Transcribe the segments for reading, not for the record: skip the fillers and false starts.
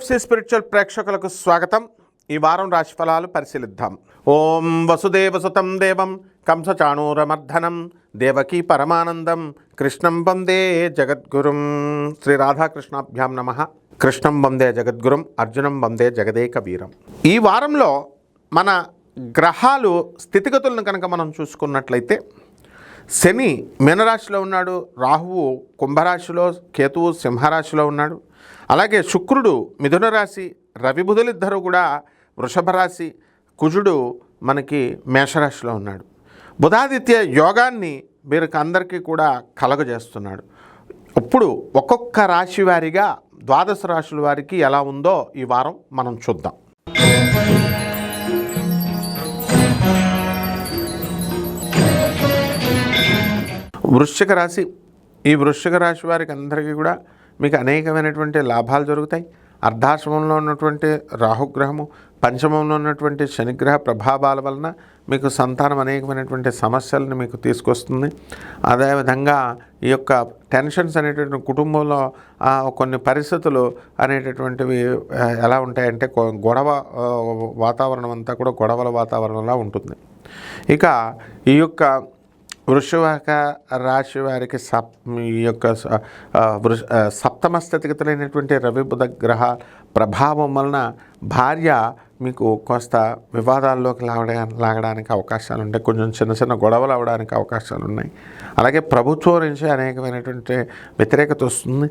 KFC spiritual ప్రేక్షకులకు స్వాగతం. ఈ వారం రాశిఫలాలు పరిశీలిద్దాం. ఓం వసుదేవసుతం దేవం కంసచాణూరమర్ధనం దేవకీ పరమానందం కృష్ణం వందే జగద్గురుం. శ్రీ రాధాకృష్ణాభ్యాం నమః. కృష్ణం వందే జగద్గురుం, అర్జునం వందే జగదేక వీరం. ఈ వారంలో మన గ్రహాలు స్థితిగతులను కనుక మనం చూసుకున్నట్లయితే, శని మీనరాశిలో ఉన్నాడు, రాహువు కుంభరాశిలో, కేతువు సింహరాశిలో ఉన్నాడు. అలాగే శుక్రుడు మిథున రాశి, రవి బుధులిద్దరూ కూడా వృషభ రాశి, కుజుడు మనకి మేషరాశిలో ఉన్నాడు. బుధాదిత్య యోగాన్ని వీరికి అందరికీ కూడా కలగజేస్తున్నాడు. ఇప్పుడు ఒక్కొక్క రాశి వారిగా 12 రాశుల వారికి ఎలా ఉందో ఈ వారం మనం చూద్దాం. వృశ్చిక రాశి. ఈ వృశ్చిక రాశి వారికి అందరికీ కూడా మీకు అనేకమైనటువంటి లాభాలు జరుగుతాయి. అర్ధాశ్రమంలో ఉన్నటువంటి రాహుగ్రహము, పంచమంలో ఉన్నటువంటి శనిగ్రహ ప్రభావాల వలన మీకు సంతానం అనేకమైనటువంటి సమస్యలను మీకు తీసుకొస్తుంది. అదేవిధంగా ఈ యొక్క టెన్షన్స్ అనేటువంటి కుటుంబంలో కొన్ని పరిస్థితులు అనేటటువంటివి ఎలా ఉంటాయంటే గొడవ వాతావరణం అంతా కూడా గొడవల వాతావరణంలా ఉంటుంది. ఇక ఈ యొక్క వృషభ రాశి వారికి ఈ యొక్క సప్తమ స్థితిగతులైనటువంటి రవి బుధ గ్రహ ప్రభావం వలన భార్య మీకు కాస్త వివాదాల్లోకి లాగడానికి అవకాశాలు ఉంటాయి. కొంచెం చిన్న చిన్న గొడవలు అవడానికి అవకాశాలు ఉన్నాయి. అలాగే ప్రభుత్వం నుంచి అనేకమైనటువంటి వ్యతిరేకత వస్తుంది.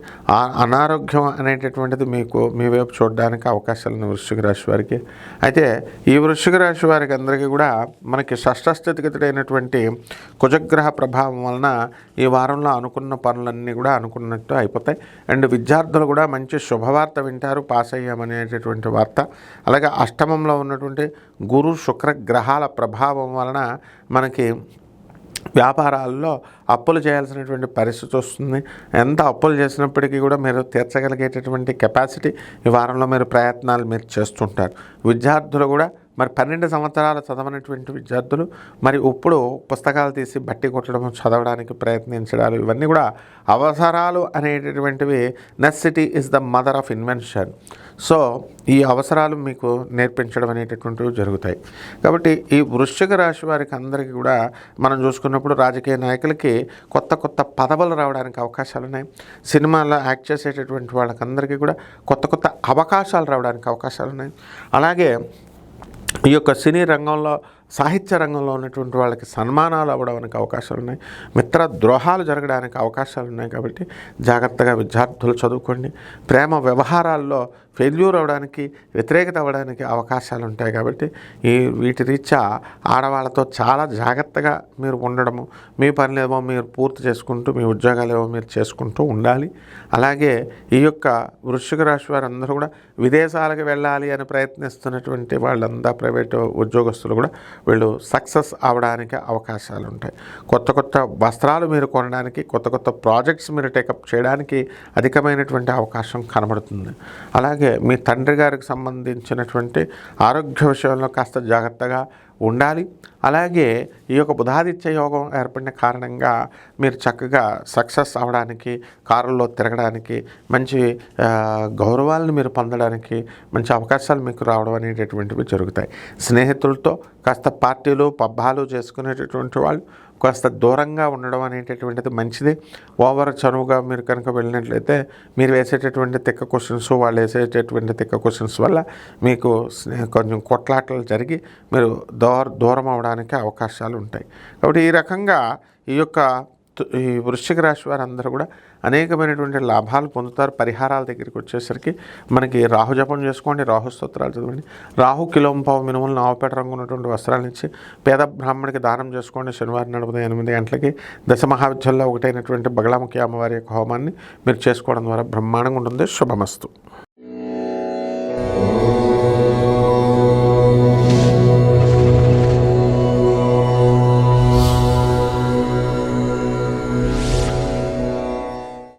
అనారోగ్యం అనేటటువంటిది మీకు మీ వైపు చూడడానికి అవకాశాలు ఉన్నాయి వృశ్చిక రాశి వారికి. అయితే ఈ వృశ్చిక రాశి వారికి అందరికీ కూడా మనకి షష్ఠ స్థితిగతుడైనటువంటి కుజగ్రహ ప్రభావం వలన ఈ వారంలో అనుకున్న పనులన్నీ కూడా అనుకున్నట్టు అయిపోతాయి. అండ్ విద్యార్థులు కూడా మంచి శుభవార్త వింటారు, పాస్ అయ్యామనేటటువంటి వార్త. అలాగే అష్టమంలో ఉన్నటువంటి గురు శుక్ర గ్రహాల ప్రభావం వలన మనకి వ్యాపారాల్లో అప్పులు చేయాల్సినటువంటి పరిస్థితి వస్తుంది. ఎంత అప్పులు చేసినప్పటికీ కూడా మీరు తీర్చగలిగేటటువంటి కెపాసిటీ ఈ వారంలో మీరు ప్రయత్నాలు మీరు చేస్తుంటారు. విద్యార్థులు కూడా మరి 12 సంవత్సరాలు చదవనటువంటి విద్యార్థులు మరి ఇప్పుడు పుస్తకాలు తీసి బట్టి కొట్టడం, చదవడానికి ప్రయత్నించడాలు, ఇవన్నీ కూడా అవసరాలు అనేటటువంటివి. Necessity is the mother of invention. So ఈ అవసరాలు మీకు నేర్పించడం అనేటటువంటివి జరుగుతాయి. కాబట్టి ఈ వృశ్చిక రాశి వారికి అందరికీ కూడా మనం చూసుకున్నప్పుడు రాజకీయ నాయకులకి కొత్త కొత్త పదవులు రావడానికి అవకాశాలు ఉన్నాయి. సినిమాలో యాక్ట్ చేసేటటువంటి వాళ్ళకందరికీ కూడా కొత్త కొత్త అవకాశాలు రావడానికి అవకాశాలు ఉన్నాయి. అలాగే ఈ యొక్క సినీ రంగంలో, సాహిత్య రంగంలో ఉన్నటువంటి వాళ్ళకి సన్మానాలు అవ్వడానికి అవకాశాలు ఉన్నాయి. మిత్ర ద్రోహాలు జరగడానికి అవకాశాలు ఉన్నాయి. కాబట్టి జాగ్రత్తగా విద్యార్థులు చదువుకోండి. ప్రేమ వ్యవహారాల్లో ఫెయిల్యూర్ అవ్వడానికి, వ్యతిరేకత అవ్వడానికి అవకాశాలు ఉంటాయి. కాబట్టి వీటి రీత్యా ఆడవాళ్ళతో చాలా జాగ్రత్తగా మీరు ఉండడము, మీ పనులేమో మీరు పూర్తి చేసుకుంటూ, మీ ఉద్యోగాలేమో మీరు చేసుకుంటూ ఉండాలి. అలాగే ఈ యొక్క వృశ్చిక రాశి వారందరూ కూడా విదేశాలకు వెళ్ళాలి అని ప్రయత్నిస్తున్నటువంటి వాళ్ళంతా ప్రైవేటు ఉద్యోగస్తులు కూడా వీళ్ళు సక్సెస్ అవ్వడానికి అవకాశాలు ఉంటాయి. కొత్త కొత్త వస్త్రాలు మీరు కొనడానికి, కొత్త కొత్త ప్రాజెక్ట్స్ మీరు టేకప్ చేయడానికి అధికమైనటువంటి అవకాశం కనబడుతుంది. అలాగే మీ తండ్రి గారికి సంబంధించినటువంటి ఆరోగ్య విషయంలో కాస్త జాగ్రత్తగా ఉండాలి. అలాగే ఈ యొక్క బుధాదిత్య యోగం ఏర్పడిన కారణంగా మీరు చక్కగా సక్సెస్ అవ్వడానికి, కారుల్లో తిరగడానికి, మంచి గౌరవాలను మీరు పొందడానికి మంచి అవకాశాలు మీకు రావడం అనేటటువంటివి జరుగుతాయి. స్నేహితులతో కాస్త పార్టీలు పబ్బాలు చేసుకునేటటువంటి వాళ్ళు కాస్త దూరంగా ఉండడం అనేటటువంటిది మంచిది. ఓవర్ చనువుగా మీరు కనుక వెళ్ళినట్లయితే మీరు వేసేటటువంటి తిక్క క్వశ్చన్స్, వాళ్ళు వేసేటటువంటి తిక్క క్వశ్చన్స్ వల్ల మీకు కొంచెం కొట్లాటలు జరిగి మీరు దూరం అవడానికి అవకాశాలు ఉంటాయి. కాబట్టి ఈ రకంగా ఈ వృశ్చిక రాశి వారందరూ కూడా అనేకమైనటువంటి లాభాలు పొందుతారు. పరిహారాల దగ్గరికి వచ్చేసరికి మనకి రాహు జపం చేసుకోండి, రాహు స్తోత్రాలు చదవండి, రాహు కిలోంపావు మినుములు నావపేట రంగు ఉన్నటువంటి వస్త్రాలను ఇచ్చి పేద బ్రాహ్మణికి దానం చేసుకోండి. శనివారం నడుపున 8 గంటలకి దశ మహావిద్యల్లో ఒకటైనటువంటి బగలాముఖి అమ్మవారి యొక్క హోమాన్ని మీరు చేసుకోవడం ద్వారా బ్రహ్మాండంగా ఉంటుంది. శుభమస్తు.